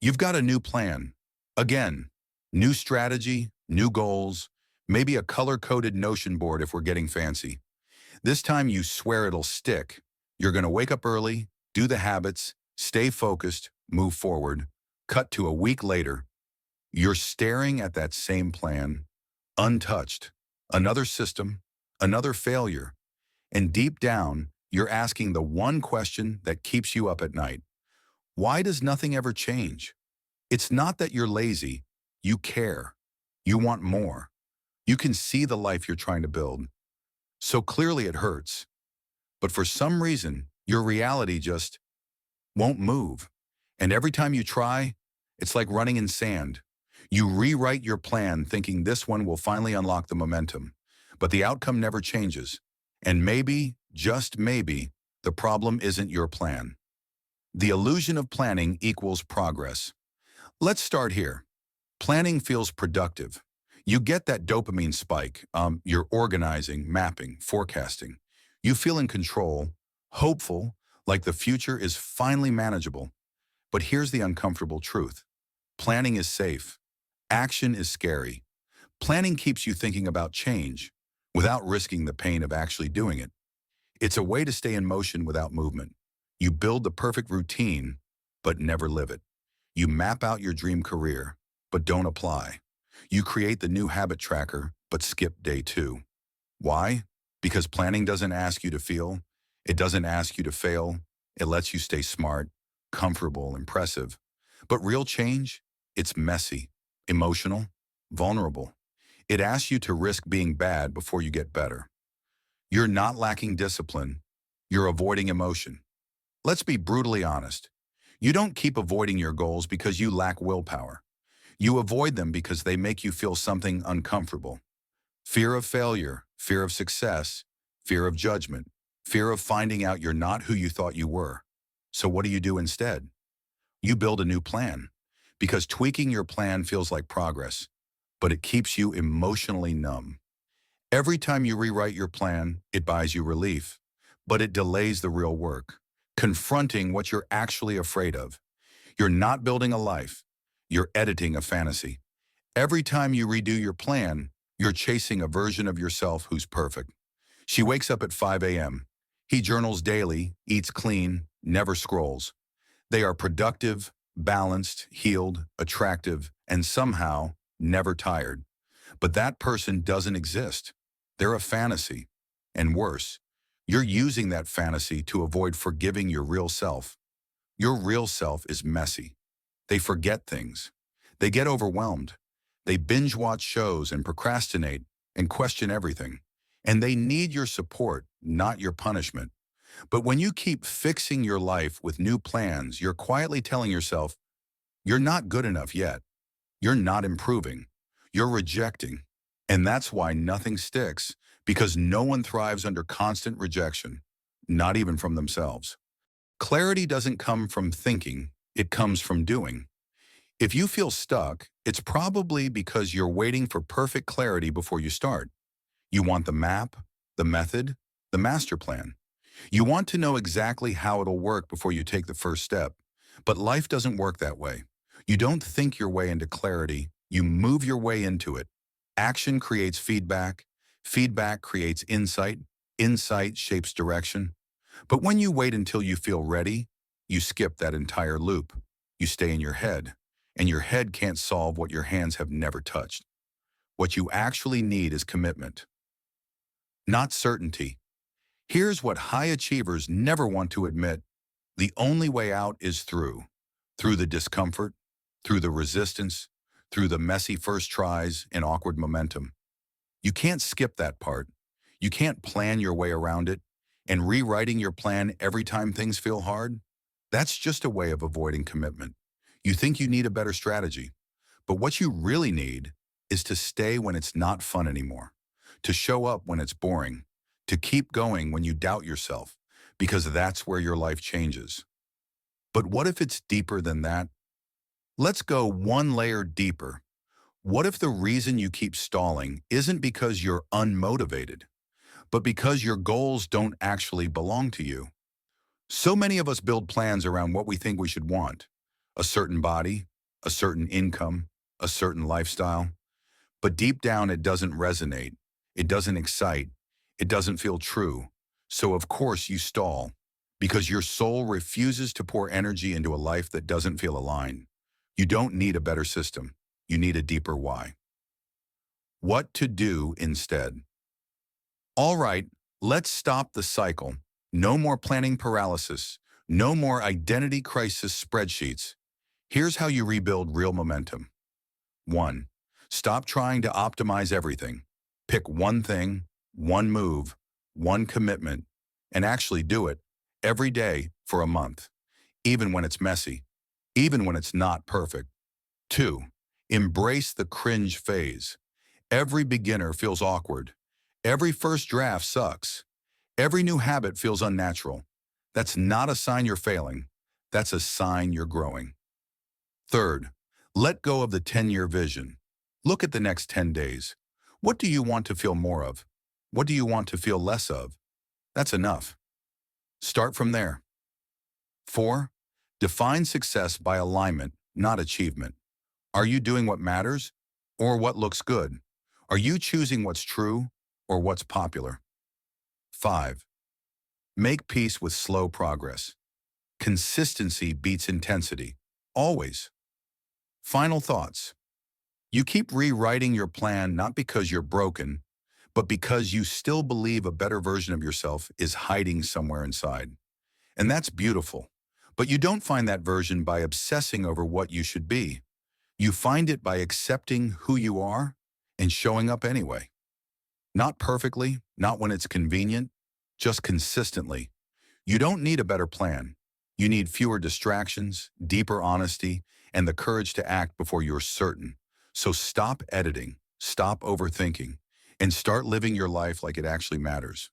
You've got a new plan. Again, new strategy, new goals, maybe a color-coded Notion board if we're getting fancy. This time you swear it'll stick. You're going to wake up early, do the habits, stay focused, move forward. Cut to a week later, you're staring at that same plan, untouched. Another system, another failure. And deep down, you're asking the one question that keeps you up at night. Why does nothing ever change? It's not that you're lazy. You care. You want more. You can see the life you're trying to build. So clearly it hurts. But for some reason, your reality just won't move. And every time you try, it's like running in sand. You rewrite your plan thinking this one will finally unlock the momentum. But the outcome never changes. And maybe, just maybe, the problem isn't your plan. The illusion of planning equals progress. Let's start here. Planning feels productive. You get that dopamine spike. You're organizing, mapping, forecasting. You feel in control, hopeful, like the future is finally manageable. But here's the uncomfortable truth. Planning is safe. Action is scary. Planning keeps you thinking about change without risking the pain of actually doing it. It's a way to stay in motion without movement. You build the perfect routine, but never live it. You map out your dream career, but don't apply. You create the new habit tracker, but skip day 2. Why? Because planning doesn't ask you to feel. It doesn't ask you to fail. It lets you stay smart, comfortable, impressive. But real change, it's messy, emotional, vulnerable. It asks you to risk being bad before you get better. You're not lacking discipline. You're avoiding emotion. Let's be brutally honest. You don't keep avoiding your goals because you lack willpower. You avoid them because they make you feel something uncomfortable. Fear of failure, fear of success, fear of judgment, fear of finding out you're not who you thought you were. So what do you do instead? You build a new plan, because tweaking your plan feels like progress, but it keeps you emotionally numb. Every time you rewrite your plan, it buys you relief, but it delays the real work, confronting what you're actually afraid of. You're not building a life. You're editing a fantasy. Every time you redo your plan, you're chasing a version of yourself who's perfect. She wakes up at 5 a.m. He journals daily, eats clean, never scrolls. They are productive, balanced, healed, attractive, and somehow never tired. But that person doesn't exist. They're a fantasy. And worse, you're using that fantasy to avoid forgiving your real self. Your real self is messy. They forget things. They get overwhelmed. They binge watch shows and procrastinate and question everything. And they need your support, not your punishment. But when you keep fixing your life with new plans, you're quietly telling yourself, you're not good enough yet. You're not improving. You're rejecting. And that's why nothing sticks, because no one thrives under constant rejection, not even from themselves. Clarity doesn't come from thinking, it comes from doing. If you feel stuck, it's probably because you're waiting for perfect clarity before you start. You want the map, the method, the master plan. You want to know exactly how it'll work before you take the first step. But life doesn't work that way. You don't think your way into clarity, you move your way into it. Action creates feedback, feedback creates insight, insight shapes direction. But when you wait until you feel ready, you skip that entire loop. You stay in your head, and your head can't solve what your hands have never touched. What you actually need is commitment, not certainty. Here's what high achievers never want to admit. The only way out is through the discomfort, through the resistance, through the messy first tries and awkward momentum. You can't skip that part. You can't plan your way around it, and rewriting your plan every time things feel hard, that's just a way of avoiding commitment. You think you need a better strategy, but what you really need is to stay when it's not fun anymore, to show up when it's boring, to keep going when you doubt yourself, because that's where your life changes. But what if it's deeper than that? Let's go one layer deeper. What if the reason you keep stalling isn't because you're unmotivated, but because your goals don't actually belong to you? So many of us build plans around what we think we should want: a certain body, a certain income, a certain lifestyle. But deep down, it doesn't resonate. It doesn't excite. It doesn't feel true. So of course you stall because your soul refuses to pour energy into a life that doesn't feel aligned. You don't need a better system. You need a deeper why. What to do instead? All right, let's stop the cycle. No more planning paralysis. No more identity crisis spreadsheets. Here's how you rebuild real momentum. 1. Stop trying to optimize everything. Pick one thing, one move, one commitment, and actually do it every day for a month, even when it's messy, even when it's not perfect. 2. Embrace the cringe phase. Every beginner feels awkward. Every first draft sucks. Every new habit feels unnatural. That's not a sign you're failing. That's a sign you're growing. Third, let go of the 10-year vision. Look at the next 10 days. What do you want to feel more of? What do you want to feel less of? That's enough. Start from there. 4, define success by alignment, not achievement. Are you doing what matters or what looks good? Are you choosing what's true or what's popular? 5, make peace with slow progress. Consistency beats intensity. Always. Final thoughts. You keep rewriting your plan not because you're broken, but because you still believe a better version of yourself is hiding somewhere inside. And that's beautiful. But you don't find that version by obsessing over what you should be. You find it by accepting who you are and showing up anyway. Not perfectly, not when it's convenient, just consistently. You don't need a better plan. You need fewer distractions, deeper honesty, and the courage to act before you're certain. So stop editing, stop overthinking, and start living your life like it actually matters.